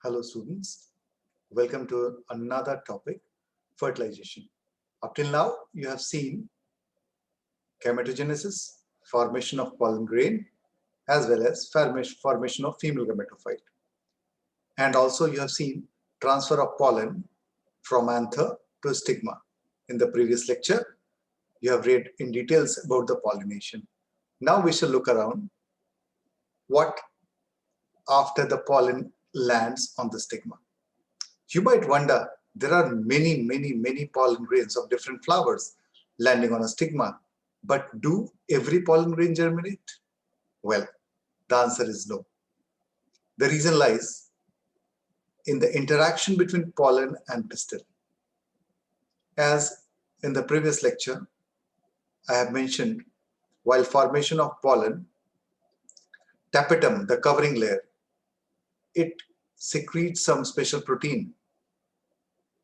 Hello students, welcome to another topic, fertilization. Up till now, you have seen gametogenesis, formation of pollen grain, as well as formation of female gametophyte. And also you have seen transfer of pollen from anther to stigma. In the previous lecture, you have read in details about the pollination. Now we shall look around what after the pollen lands on the stigma. You might wonder, there are many pollen grains of different flowers landing on a stigma, but do every pollen grain germinate? Well, the answer is no. The reason lies in the interaction between pollen and pistil. As in the previous lecture, I have mentioned, while formation of pollen, tapetum, the covering layer, it secretes some special protein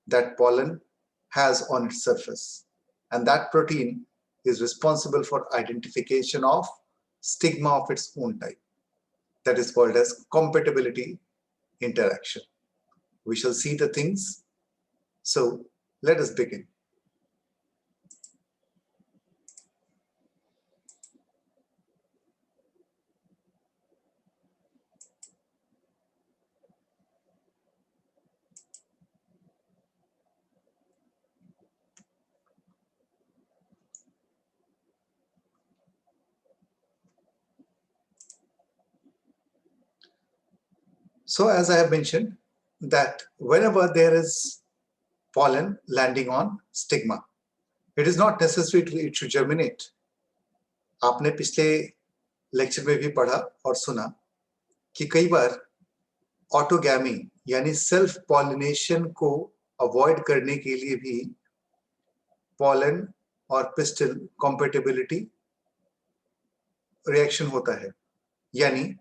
that pollen has on its surface, and that protein is responsible for identification of stigma of its own type. That is called as compatibility interaction. We shall see the things. So let us begin. So as I have mentioned, that whenever there is pollen landing on stigma, it is not necessary it should germinate. आपने पिछले lecture में भी पढ़ा और सुना कि कई बार autogamy यानी सेल्फ पॉलिनेशन को अवॉइड करने के लिए भी pollen और pistil compatibility reaction होता है. यानी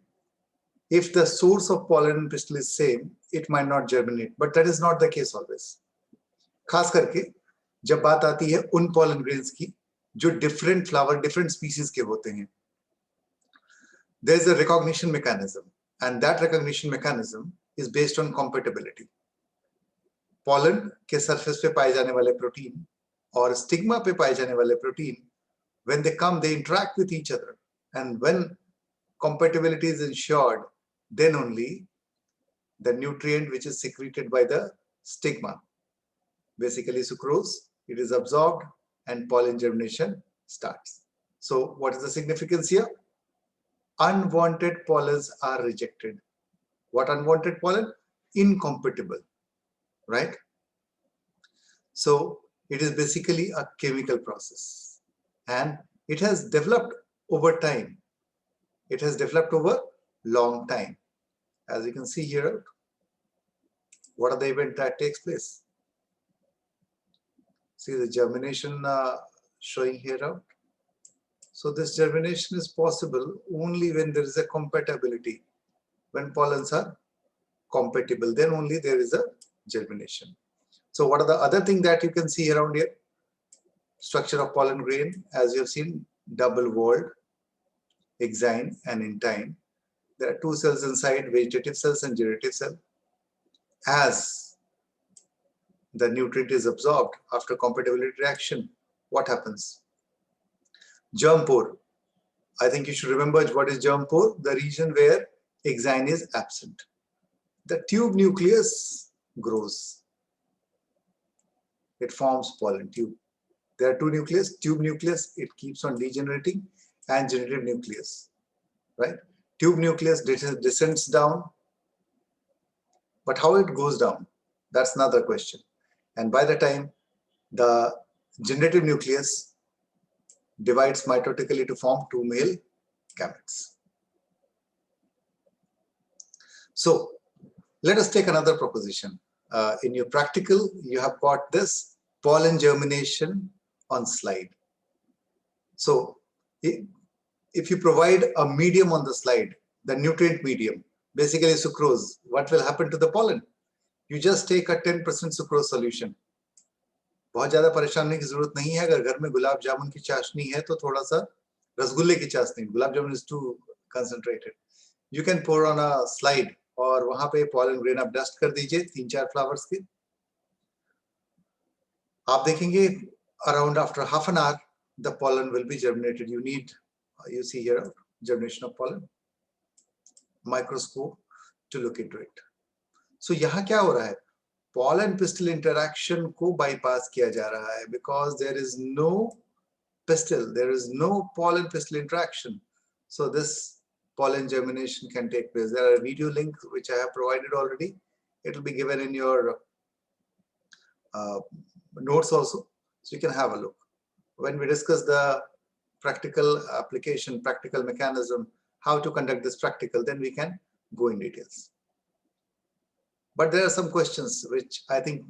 if the source of pollen and pistil is same, it might not germinate, but that is not the case always. खास करके जब बात आती है उन pollen grains की जो different flower, different species के होते हैं. There is a recognition mechanism, and that recognition mechanism is based on compatibility. Pollen के surface पे पाए जाने वाले protein और stigma पे पाए जाने वाले protein, when they come, they interact with each other, and when compatibility is ensured, then only the nutrient which is secreted by the stigma, basically sucrose, it is absorbed and pollen germination starts. So what is the significance here? Unwanted pollens are rejected. What unwanted pollen? Incompatible, right? So it is basically a chemical process, and it has developed over time. It has developed over long time. As you can see here, what are the events that takes place? See the germination showing here out. So this germination is possible only when there is a compatibility. When pollens are compatible, then only there is a germination. So what are the other things that you can see around here? Structure of pollen grain, as you have seen, double-walled, exine and intine. There are two cells inside, vegetative cells and generative cell. As the nutrient is absorbed after compatibility reaction, what happens? Germ pore. I think you should remember what is germ pore, the region where exine is absent. The tube nucleus grows. It forms pollen tube. There are two nucleus, tube nucleus, it keeps on degenerating, and generative nucleus, right? Tube nucleus descends down, but how it goes down, that's another question. And by the time the generative nucleus divides mitotically to form two male gametes. So let us take another proposition. In your practical, you have got this pollen germination on slide. So if you provide a medium on the slide, the nutrient medium, basically sucrose, what will happen to the pollen? You just take a 10% sucrose solution. बहुत ज़्यादा परेशान होने की ज़रूरत नहीं है. अगर घर में गुलाब जामुन की चाशनी है तो थोड़ा सा रसगुल्ले की चाशनी, gulab jamun is too concentrated. You can pour on a slide और वहां पे पॉलन ग्रेन आप डस्ट कर दीजिए 3-4 फ्लावर्स के। आप देखेंगे around after half an hour the pollen will be germinated. You need, you see here, germination of pollen, microscope to look into it. So यहाँ क्या हो रहा है, pollen pistil interaction को bypass किया जा रहा है because there is no pistil, there is no pollen pistil interaction. So this pollen germination can take place. There are video links which I have provided already. It will be given in your notes also, so you can have a look. When we discuss the practical application, practical mechanism, how to conduct this practical, then we can go in details. But there are some questions which I think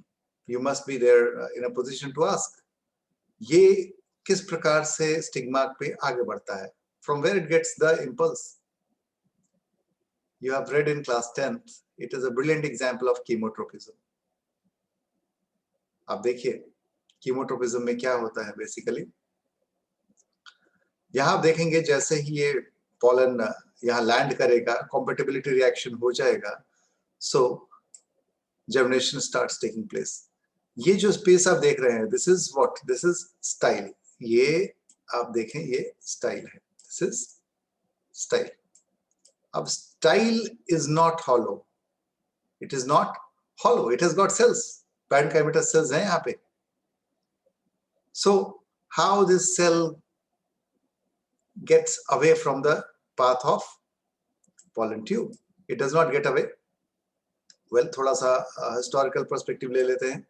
you must be there in a position to ask. ये किस प्रकार से stigma पे आगे बढ़ता है? From where it gets the impulse? You have read in class 10th. It is a brilliant example of chemotropism. आप देखिए chemotropism में क्या होता है बेसिकली. यहाँ आप देखेंगे जैसे ही ये pollen यहाँ लैंड करेगा, compatibility reaction हो जाएगा, so germination starts taking place. ये जो स्पेस आप देख रहे हैं, this is what? This is style. ये आप देखें, ये style है. This is style. अब style is not hollow. It is not hollow. It has got cells. Parenchymatous cells हैं यहाँ पे. So how this cell gets away from the path of pollen tube? It does not get away. Well, थोड़ा सा historical perspective ले लेते हैं.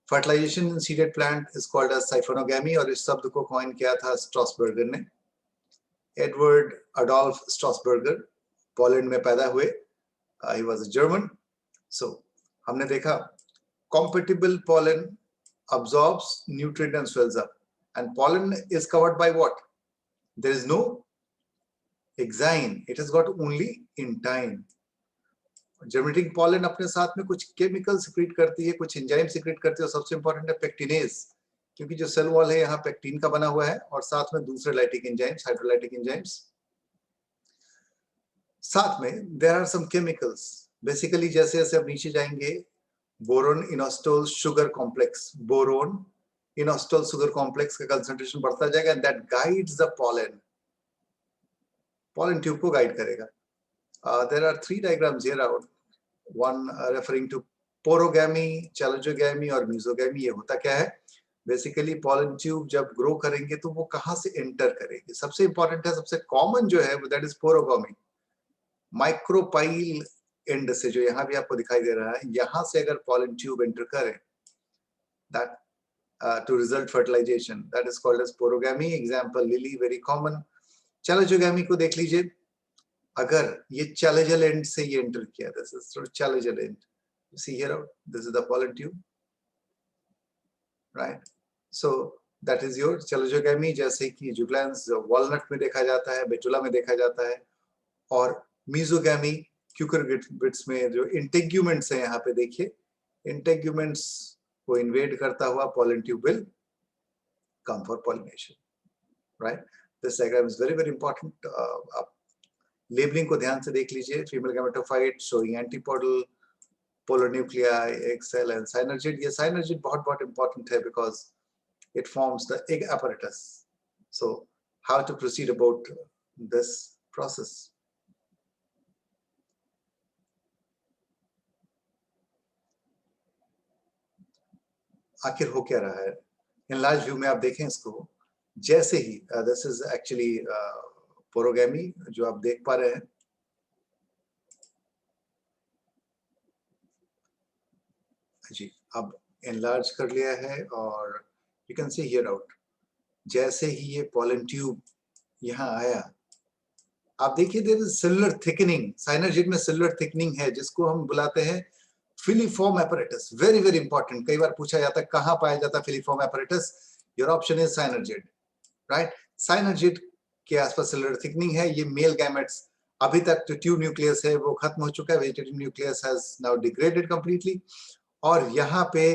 Fertilization in seeded plant is called as siphonogamy, और इस शब्द को coin किया था Strasburger ने. Edward Adolf Strasburger, पोलैंड में पैदा हुए. He was a German. So हमने देखा compatible pollen absorbs nutrient and swells up, and pollen is covered by what? There is no exine. It has got only intine. Germinating pollen अपने साथ में कुछ chemical secrete करती है, कुछ enzyme secrete करती है, और सबसे इंपॉर्टेंट है पेक्टिनेज, क्योंकि जो सेल वॉल है यहाँ पेक्टिन का बना हुआ है और साथ में दूसरे लाइटिक एंजाइम्स, हाइड्रोलाइटिक एंजाइम्स. साथ में there are some chemicals. Basically जैसे जैसे आप नीचे जाएंगे, boron inositol sugar complex, boron inositol sugar complex का कंसंट्रेशन बढ़ता जाएगा, and that guides the pollen. Pollen tube को गाइड करेगा. There are 3 diagrams here out. One referring to porogamy, chalejogamy और mesogamy. ये होता क्या है? Basically pollen tube जब grow करेंगे तो वो कहाँ से enter करेंगे? सबसे important है, सबसे common जो है, that is porogamy. Micropyle end से, जो यहाँ भी आपको दिखाई दे रहा है, यहाँ से अगर pollen tube enter करे, that to result fertilization, that is called as porogamy. Example lily, very common. Chalejogamy को देख लीजिए. अगर ये chalageal end से ये enter किया, this is through chalageal end. You see here, this is the pollen tube, right? So that is your chalejogamy. जैसे कि जुगलैंस walnut में देखा जाता है, betula में देखा जाता है, और mesogamy cucurbits में जो integuments हैं, यहाँ पे देखिए, integuments को invade करता हुआ pollen tube will come for pollination, right? This diagram is very important. आप लेबलिंग को ध्यान से देख लीजिए. Female gametophyte showing antipodal, polar nuclei, egg cell and synergid. ये साइनर्जिड बहुत इंपॉर्टेंट है because it forms the egg apparatus. So how to proceed about this process? आखिर हो क्या रहा है? इन लार्ज व्यू में आप देखें इसको, जैसे ही दिस इज एक्चुअली पोरोगैमी जो आप देख पा रहे हैं. जी, अब एनलार्ज कर लिया है और you can see here out. जैसे ही ये पोलन ट्यूब यहाँ आया, आप देखिए there is cellular thickening. Synergid में सेलुलर थिकनिंग है, जिसको हम बुलाते हैं filiform apparatus. Very very important. कई बार पूछा जाता है कहाँ पाया जाता है filiform apparatus. Your option is synergid, right? Synergid के आसपास सेलुलर थिकनिंग है. ये मेल गैमेट्स, अभी तक जो ट्यूब न्यूक्लियस है वो खत्म हो चुका है. Vegetative nucleus has now degraded completely, और यहाँ पे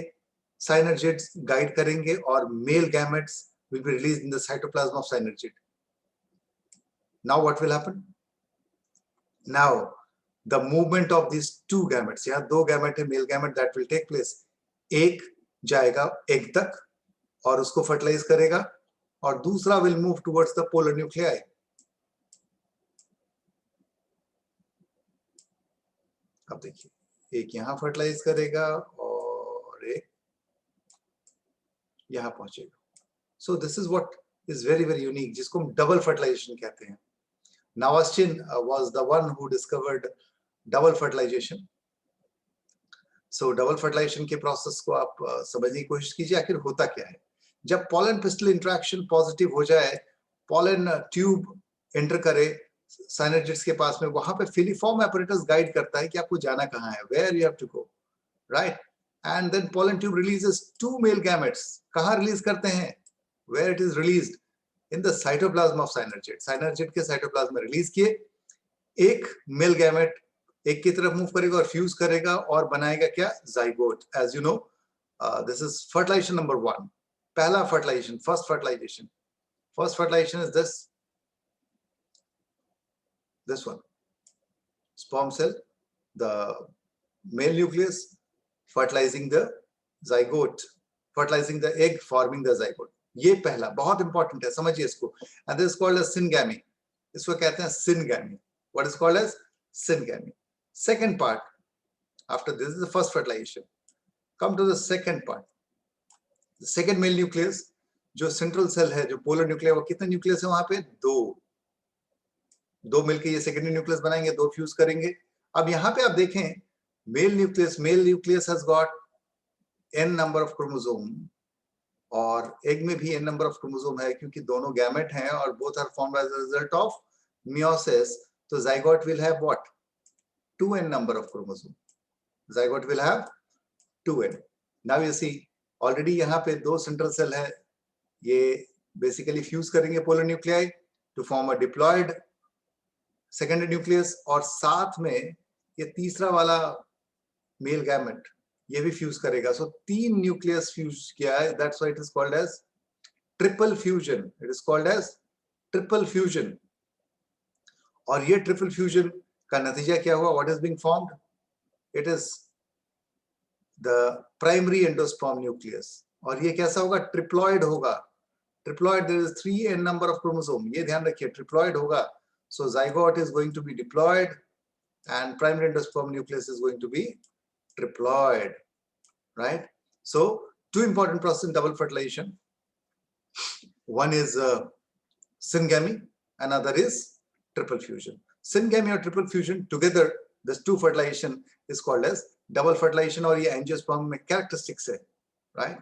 साइनर्जिड्स गाइड करेंगे और male gametes will be released in the cytoplasm of synergid. Now what will happen? Now the movement of these two gametes, यहाँ दो गैमेट है, male gamete, that will take place. एक जाएगा एग तक और उसको फर्टिलाइज करेगा और दूसरा will move towards the polar nuclei. अब देखिए, एक यहाँ फर्टिलाइज करेगा और एक यहाँ पहुंचेगा. So this is what is very very unique, जिसको हम डबल फर्टिलाइजेशन कहते हैं. Navastin was the one who discovered double fertilization. So double fertilization के प्रोसेस को आप समझने की कोशिश कीजिए, आखिर होता क्या है. जब pollen pistil इंटरेक्शन पॉजिटिव हो जाए, pollen ट्यूब एंटर करे synergids के पास में, वहां पे filiform apparatus गाइड करता है कि आपको जाना कहाँ है, where you have to go, right? And then pollen tube releases two male gametes. कहाँ रिलीज करते हैं? Where it is released? In the cytoplasm of synergid. Synergid के cytoplasm में रिलीज किए, एक मेल गैमेट एक की तरफ मूव करेगा और फ्यूज करेगा और बनाएगा क्या? Zygote. As you know, this is fertilization number 1. पहला fertilization, first fertilization. First fertilization is this one. Sperm cell, the male nucleus fertilizing the zygote, fertilizing the egg, forming the zygote. ये पहला बहुत important है, समझिए इसको. And this is called as syngamy. इसको कहते हैं syngamy. What is called as syngamy? Second part, after this is the first fertilization. Come to the second part. The second male nucleus, जो central cell है, जो polar nucleus, वो कितने nucleus है वहां पे? दो मिलके ये secondary nucleus बनाएंगे, दो fuse करेंगे. अब यहाँ पे आप देखें, male nucleus has got n number of chromosome, और egg में भी n number of chromosome है, क्योंकि दोनों gamete हैं और both are formed as a result of meiosis. तो zygote will have what? 2n number of chromosome. Zygote will have 2n. Now you see, already यहाँ पे दो central cell है, ये basically fuse करेंगे polar nuclei to form a diploid secondary nucleus, और साथ में ये तीसरा वाला male gamete ये भी fuse करेगा. So तीन nucleus fuse किया है. That's why it is called as triple fusion. It is called as triple fusion. और ये triple fusion का नतीजा क्या हुआ? What is being formed? It is the primary endosperm nucleus. और ये कैसा होगा? Triploid होगा. Triploid, there is 3n number of chromosome. ये ध्यान रखिए, triploid होगा. So zygote is going to be diploid and primary endosperm nucleus is going to be triploid, right? So two important processes in double fertilization. One is syngamy, another is triple fusion. Syngamy or triple fusion together, this two fertilization is called as double fertilization, और ये angiosperm में characteristics है, right?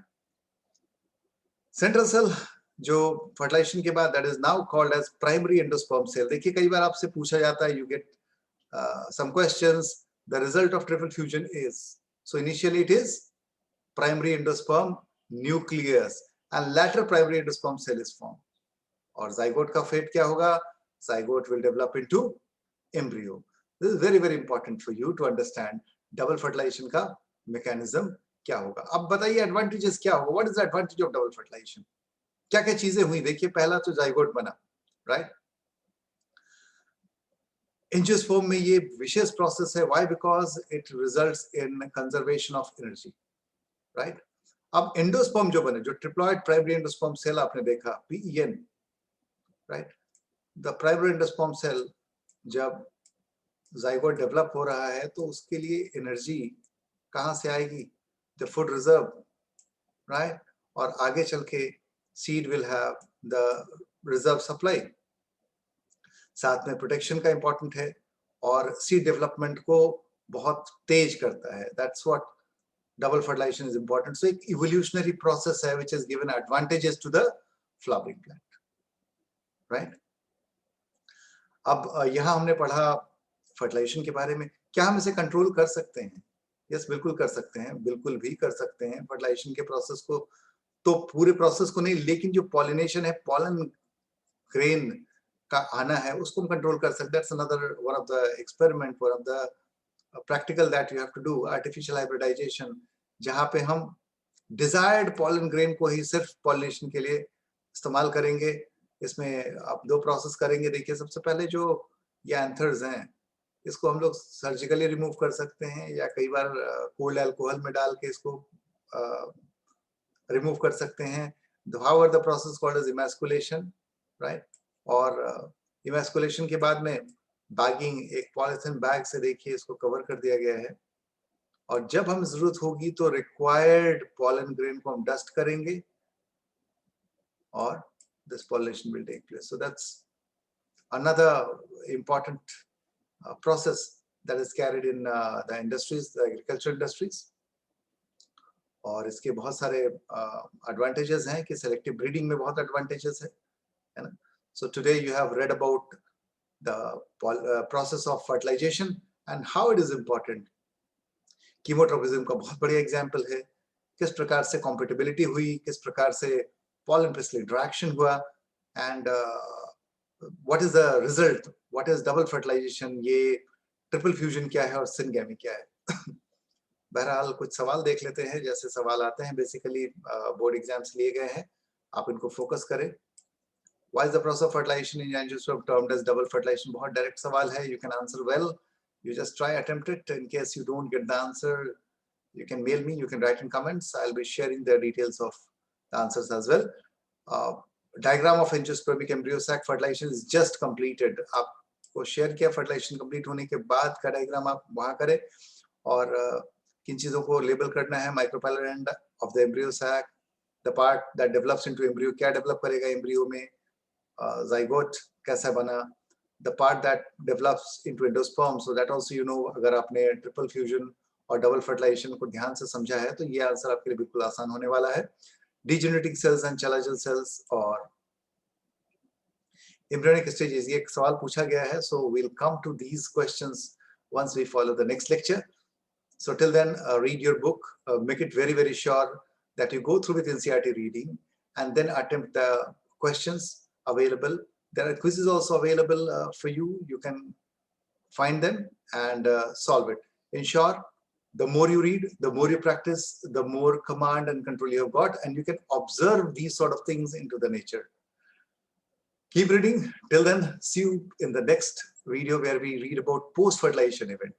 Central cell जो fertilization के बाद, that is now called as primary endosperm cell. देखिए कई बार आपसे पूछा जाता है, you get some questions. The result of triple fusion is, so initially it is primary endosperm nucleus and later primary endosperm cell is formed. और zygote का fate क्या होगा? Zygote will develop into embryo. This is very very important for you to understand double fertilization का mechanism क्या होगा. अब बताइए advantages क्या होगा? What is the advantage of double fertilization? क्या क्या चीजें हुई? देखिए पहला तो zygote बना, right? Angiosperm में ये विशेष process है. Why? Because it results in conservation of energy, right? अब endosperm जो बने, जो triploid primary endosperm cell आपने देखा, PEN, right? The primary endosperm cell जब zygote develop हो रहा है तो उसके लिए energy कहाँ से आएगी? The food reserve, right? और आगे चल के seed will have the reserve supply. साथ में protection का important है और seed development को बहुत तेज करता है. That's what double fertilization is important. So एक evolutionary process है which has given advantages to the flowering plant, right? अब यहाँ हमने पढ़ा fertilization के बारे में. क्या हम इसे control कर सकते हैं? Yes, बिल्कुल कर सकते हैं, बिल्कुल भी कर सकते हैं. fertilization के process को, तो पूरे process को नहीं, लेकिन जो pollination है, pollen grain का आना है, उसको हम control कर सकते हैं. That's another one of the experiment, one of the practical that you have to do, artificial hybridization, जहाँ पे हम desired pollen grain को ही सिर्फ pollination के लिए इस्तेमाल करेंगे. इसमें आप दो प्रोसेस करेंगे. देखिए सबसे पहले जो ये एंथर्स हैं, इसको हम लोग सर्जिकली रिमूव कर सकते हैं या कई बार कोल्ड अल्कोहल में डाल के इसको रिमूव कर सकते हैं. However, the process called as emasculation, right? और इमेस्कुलेशन के बाद में बैगिंग, एक पॉलिथीन बैग से देखिए इसको कवर कर दिया गया है. और जब हम जरूरत होगी तो रिक्वायर्ड पॉलन ग्रेन को हम डस्ट करेंगे और this pollination will take place. So that's another important process that is carried in the industries, the agricultural industries. और इसके बहुत सारे advantages हैं कि selective breeding में बहुत advantages है ना. So today you have read about the process of fertilization and how it is important. Chemotrophism का बहुत बढ़िया example है. किस प्रकार से compatibility हुई, किस प्रकार से pollen pistil interaction हुआ, and what is the result, what is double fertilization, ये triple fusion क्या है और syngamy क्या है. बहरहाल कुछ सवाल देख लेते हैं. जैसे सवाल आते हैं बेसिकली बोर्ड एग्जाम्स लिए गए हैं, आप इनको फोकस करें. Why is the process of fertilization in angiosperm termed as double fertilization? बहुत डायरेक्ट सवाल है. You can answer well. You just try, attempt it. In case you don't get the answer, you can mail me, you can write in comments. I'll be sharing the details of the answers as well. Diagram of angiospermic embryo sac fertilization is just completed. आपको share किया fertilization complete होने के बाद का diagram आप वहाँ करें. और किन चीजों को लेबल करना है. Micropylar end of the embryo sac, the part that develops into embryo, क्या डेवलप करेगा एम्ब्रियो में, जाइगोट कैसा बना, the part that develops into endosperm. So that also you know. अगर आपने ट्रिपल फ्यूजन और डबल फर्टिलाइजेशन को ध्यान से समझा है तो ये आंसर आपके लिए बिल्कुल आसान होने वाला है. Degenerating cells and challenger cells और एम्ब्रियोनिक स्टेजेस, ये एक सवाल पूछा गया है. So we will come to these questions once we follow the next lecture. So till then, read your book, make it very, very sure that you go through with NCERT reading and then attempt the questions available. There are quizzes also available for you. You can find them and solve it. In short, the more you read, the more you practice, the more command and control you have got, and you can observe these sort of things into the nature. Keep reading. Till then, see you in the next video where we read about post-fertilization event.